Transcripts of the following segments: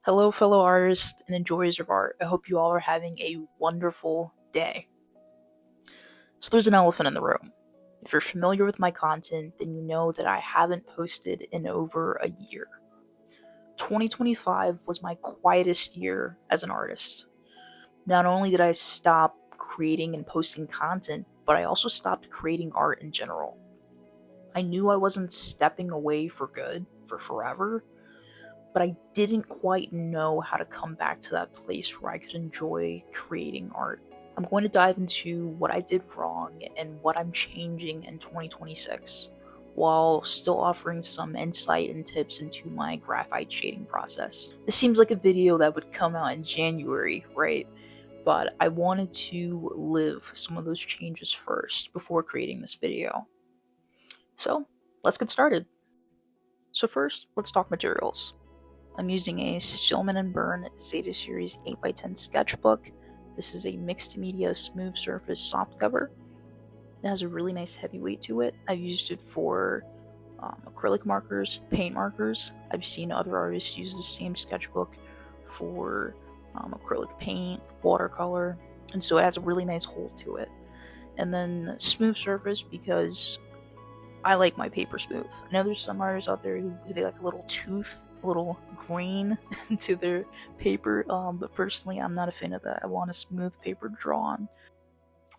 Hello, fellow artists and enjoyers of art. I hope you all are having a wonderful day. So, there's an elephant in the room. If you're familiar with my content, then you know that I haven't posted in over a year. 2025 was my quietest year as an artist. Not only did I stop creating and posting content, but I also stopped creating art in general. I knew I wasn't stepping away for good, for forever, but I didn't quite know how to come back to that place where I could enjoy creating art. I'm going to dive into what I did wrong and what I'm changing in 2026, while still offering some insight and tips into my graphite shading process. This seems like a video that would come out in January, right? But I wanted to live some of those changes first before creating this video. So, let's get started. So first, let's talk materials. I'm using a Stillman Birn Zeta Series 8x10 sketchbook. This is a mixed media smooth surface softcover. It has a really nice heavy weight to it. I've used it for acrylic markers, paint markers. I've seen other artists use the same sketchbook for acrylic paint, watercolor, and so it has a really nice hold to it. And then smooth surface because I like my paper smooth. I know there's some artists out there who they like a little tooth, a little grain to their paper, but personally I'm not a fan of that. I want a smooth paper to draw on.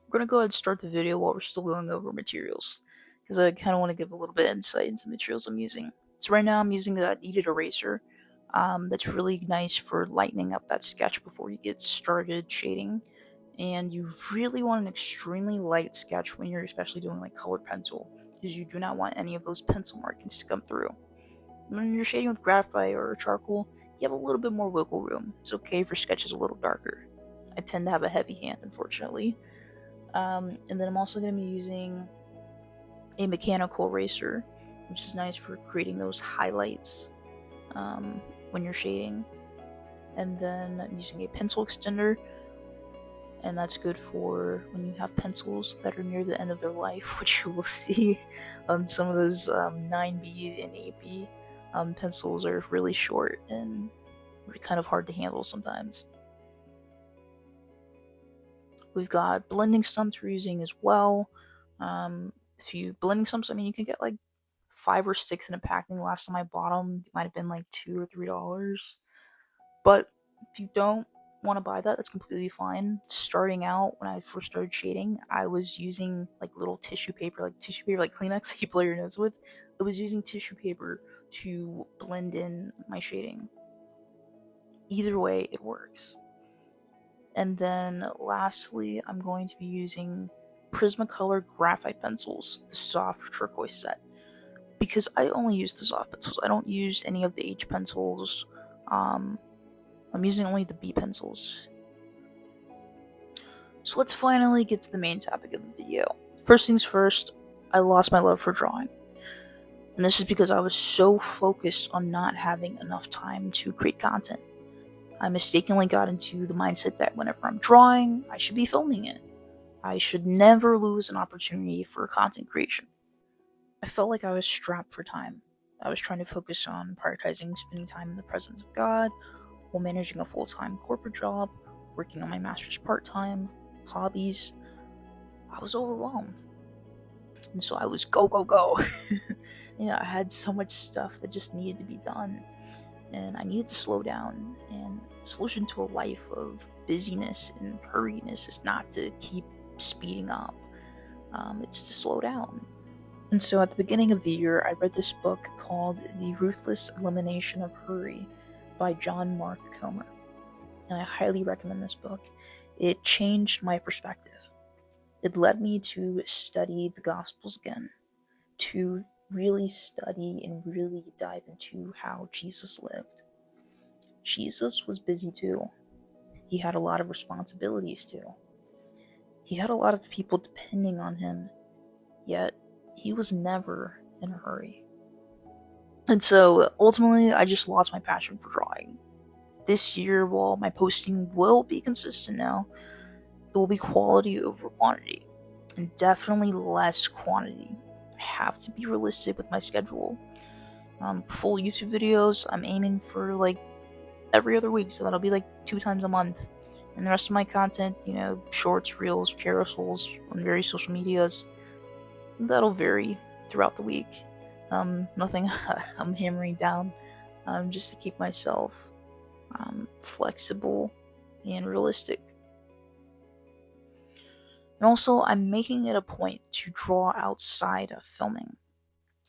We're going to go ahead and start the video while we're still going over materials, because I kind of want to give a little bit of insight into materials I'm using. So right now I'm using that Kneaded Eraser. That's really nice for lightening up that sketch before you get started shading. And you really want an extremely light sketch when you're especially doing like colored pencil, because you do not want any of those pencil markings to come through. When you're shading with graphite or charcoal, you have a little bit more wiggle room. It's okay if your sketch is a little darker. I tend to have a heavy hand, unfortunately. And then I'm also going to be using a mechanical eraser, which is nice for creating those highlights when you're shading. And then I'm using a pencil extender, and that's good for when you have pencils that are near the end of their life, which you will see some of those 9B and 8B pencils are really short and kind of hard to handle sometimes. We've got blending stumps we're using as well. If you blending stumps, I mean, you can get like 5 or 6 in a packing. Last time I bought them, it might have been like $2 or $3. But if you don't want to buy that, that's completely fine. Starting out, when I first started shading, I was using like little tissue paper like Kleenex that you blow your nose with. I was using tissue paper to blend in my shading. Either way, it works. And then lastly, I'm going to be using Prismacolor Graphite pencils, the soft turquoise set, because I only use the soft pencils. I don't use any of the H pencils. I'm using only the B pencils. So let's finally get to the main topic of the video. First things first, I lost my love for drawing. And this is because I was so focused on not having enough time to create content. I mistakenly got into the mindset that whenever I'm drawing, I should be filming it. I should never lose an opportunity for content creation. I felt like I was strapped for time. I was trying to focus on prioritizing spending time in the presence of God, while managing a full-time corporate job, working on my master's part-time, hobbies. I was overwhelmed. And so I was go, go, go. I had so much stuff that just needed to be done. And I needed to slow down. And the solution to a life of busyness and hurriedness is not to keep speeding up. It's to slow down. And so at the beginning of the year, I read this book called The Ruthless Elimination of Hurry by John Mark Comer. And I highly recommend this book. It changed my perspective. It led me to study the Gospels again, to really study and really dive into how Jesus lived. Jesus was busy too. He had a lot of responsibilities too. He had a lot of people depending on him, yet he was never in a hurry. And so ultimately, I just lost my passion for drawing. This year, while my posting will be consistent now, it will be quality over quantity, and definitely less quantity. I have to be realistic with my schedule. Full YouTube videos, I'm aiming for like every other week, so that'll be like 2 times a month. And the rest of my content, shorts, reels, carousels on various social medias, that'll vary throughout the week. Nothing I'm hammering down, just to keep myself flexible and realistic. And also, I'm making it a point to draw outside of filming.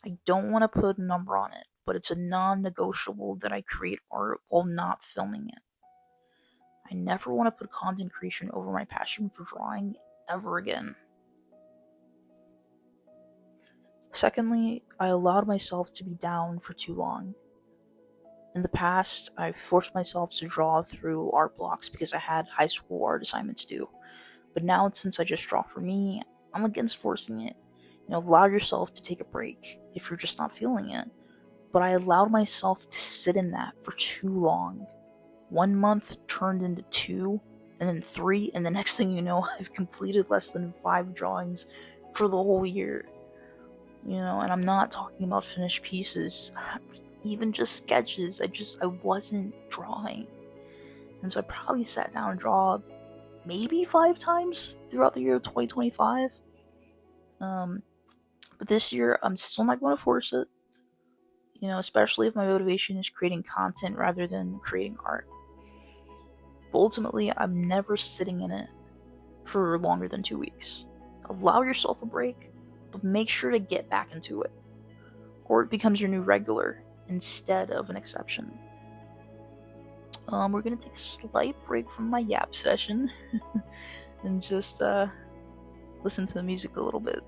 I don't want to put a number on it, but it's a non-negotiable that I create art while not filming it. I never want to put content creation over my passion for drawing ever again. Secondly, I allowed myself to be down for too long. In the past, I forced myself to draw through art blocks because I had high school art assignments due. But now, since I just draw for me, I'm against forcing it. Allow yourself to take a break if you're just not feeling it. But I allowed myself to sit in that for too long. 1 month turned into 2, and then 3, and the next thing you know, I've completed less than 5 drawings for the whole year. And I'm not talking about finished pieces, even just sketches. I wasn't drawing. And so I probably sat down and draw maybe 5 times throughout the year of 2025. But this year, I'm still not going to force it. Especially if my motivation is creating content rather than creating art. But ultimately, I'm never sitting in it for longer than 2 weeks. Allow yourself a break, but make sure to get back into it, or it becomes your new regular instead of an exception. We're gonna take a slight break from my yap session and just listen to the music a little bit.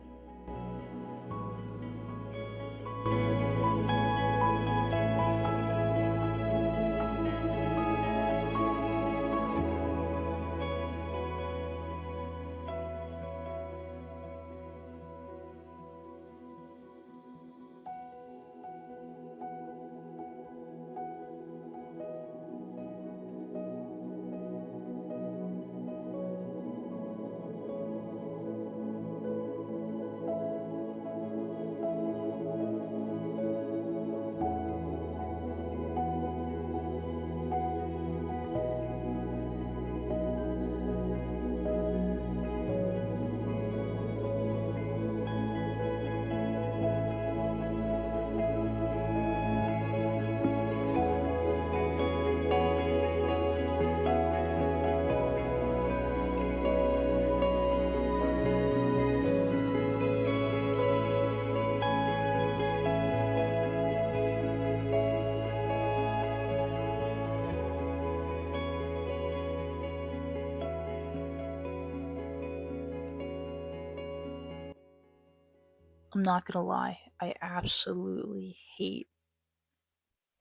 I'm not gonna lie, I absolutely hate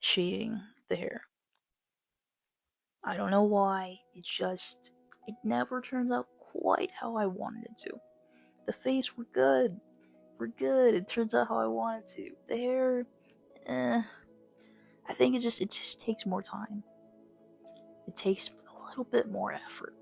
shading the hair. I don't know why, it never turns out quite how I wanted it to. The face, we're good. It turns out how I want it to. The hair, I think it just takes more time. It takes a little bit more effort.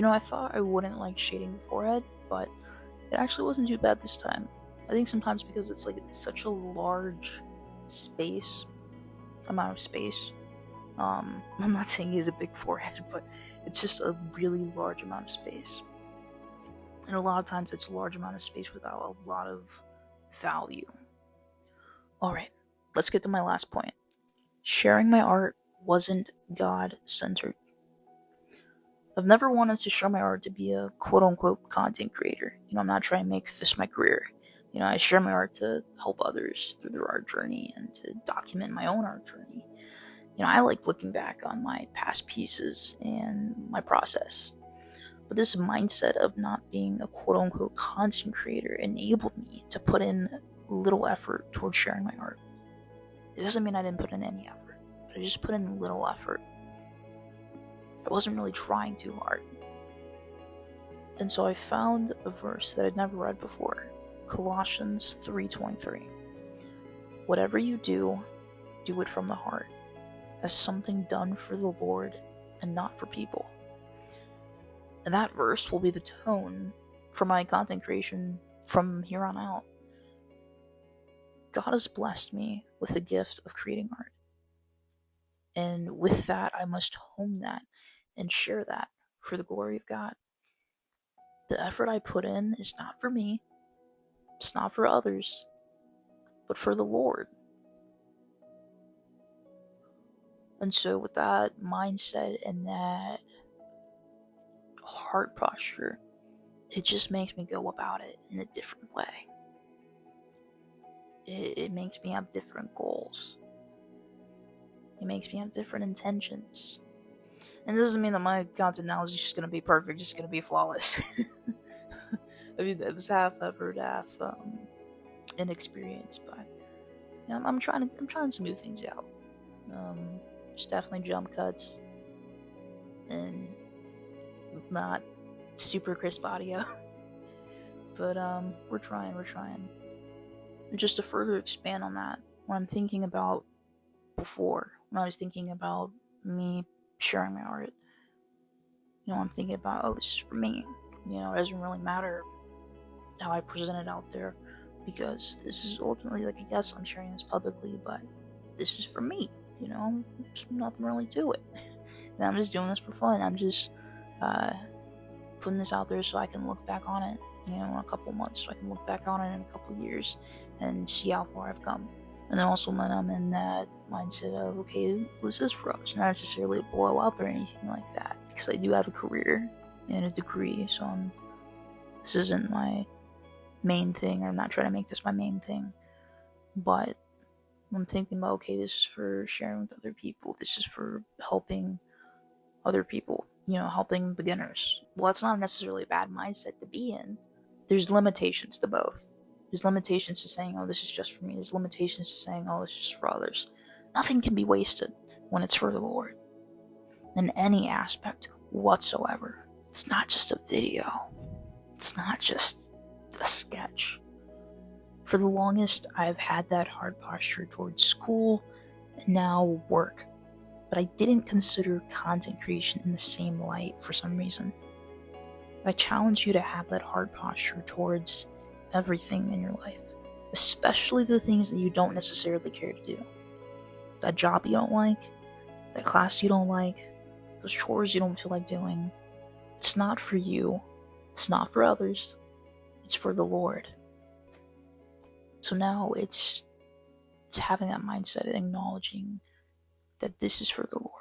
I thought I wouldn't like shading the forehead, but it actually wasn't too bad this time. I think sometimes because it's such a large amount of space. I'm not saying he has a big forehead, but it's just a really large amount of space. And a lot of times it's a large amount of space without a lot of value. Alright, let's get to my last point. Sharing my art wasn't God-centered. I've never wanted to show my art to be a quote-unquote content creator. I'm not trying to make this my career. I share my art to help others through their art journey and to document my own art journey. I like looking back on my past pieces and my process. But this mindset of not being a quote-unquote content creator enabled me to put in little effort towards sharing my art. It doesn't mean I didn't put in any effort, but I just put in little effort. I wasn't really trying too hard. And so I found a verse that I'd never read before, Colossians 3:23. Whatever you do it from the heart, as something done for the Lord and not for people. And that verse will be the tone for my content creation from here on out. God has blessed me with the gift of creating art. And with that, I must hone that and share that for the glory of God. The effort I put in is not for me, it's not for others, but for the Lord. And so with that mindset and that heart posture, it just makes me go about it in a different way. It makes me have different goals. It makes me have different intentions. And it doesn't mean that my content now is just going to be perfect, just going to be flawless. I mean, it was half effort, half inexperience, but I'm trying to smooth things out. There's definitely jump cuts and not super crisp audio, but we're trying. And just to further expand on that, what I'm thinking about before, when I was thinking about me sharing my art, I'm thinking about, this is for me. It doesn't really matter how I present it out there, because this is ultimately, like, I guess I'm sharing this publicly, but this is for me. There's nothing really to it. And I'm just doing this for fun. I'm just putting this out there so I can look back on it, in a couple months, so I can look back on it in a couple years and see how far I've come. And then also when I'm in that mindset of, okay, this is for us, not necessarily blow up or anything like that, because I do have a career and a degree, so this isn't my main thing, or I'm not trying to make this my main thing, but I'm thinking about, okay, this is for sharing with other people, this is for helping other people, helping beginners. Well, that's not necessarily a bad mindset to be in. There's limitations to both. There's limitations to saying, oh, this is just for me. There's limitations to saying, oh, it's just for others. Nothing can be wasted when it's for the Lord, in any aspect whatsoever. It's not just a video. It's not just a sketch. For the longest, I've had that hard posture towards school and now work, but I didn't consider content creation in the same light for some reason. I challenge you to have that hard posture towards everything in your life, especially the things that you don't necessarily care to do. That job you don't like, that class you don't like, those chores you don't feel like doing. It's not for you. It's not for others. It's for the Lord. So now it's having that mindset and acknowledging that this is for the Lord.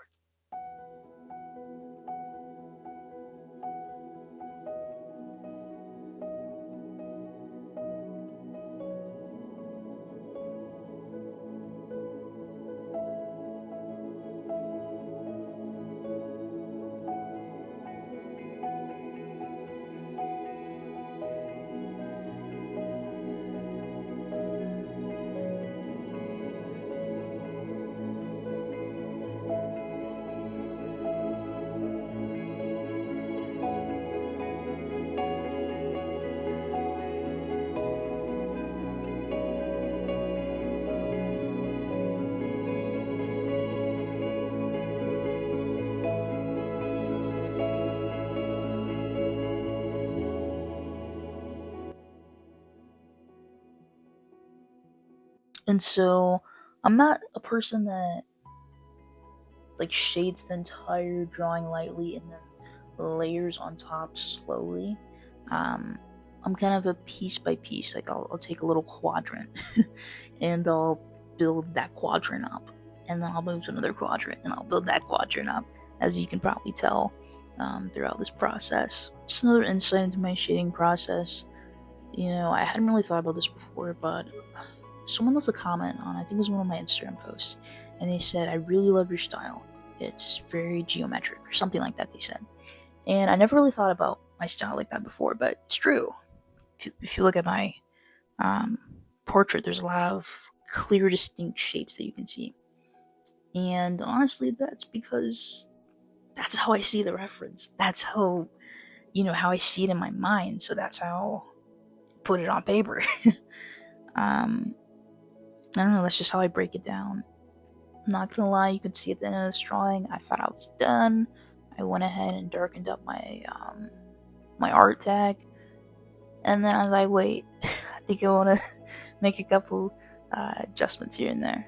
And so I'm not a person that shades the entire drawing lightly and then layers on top slowly. I'm kind of a piece by piece. I'll take a little quadrant and I'll build that quadrant up, and then I'll move to another quadrant and I'll build that quadrant up, as you can probably tell. throughout this process. Just another insight into my shading process. I hadn't really thought about this before, but someone left a comment on, I think it was one of my Instagram posts, and they said, "I really love your style. It's very geometric," or something like that, they said. And I never really thought about my style like that before, but it's true. If you look at my portrait, there's a lot of clear, distinct shapes that you can see. And honestly, that's because that's how I see the reference. That's how, how I see it in my mind. So that's how I put it on paper. I don't know, that's just how I break it down. I'm not gonna lie, you can see at the end of this drawing, I thought I was done. I went ahead and darkened up my my art tag. And then I was like, wait, I think I want to make a couple adjustments here and there.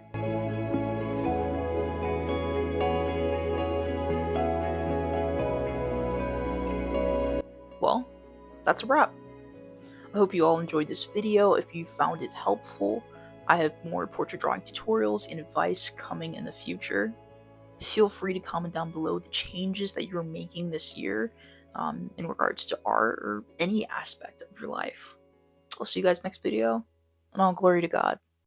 Well, that's a wrap. I hope you all enjoyed this video. If you found it helpful, I have more portrait drawing tutorials and advice coming in the future. Feel free to comment down below the changes that you're making this year in regards to art or any aspect of your life. I'll see you guys next video, and all glory to God.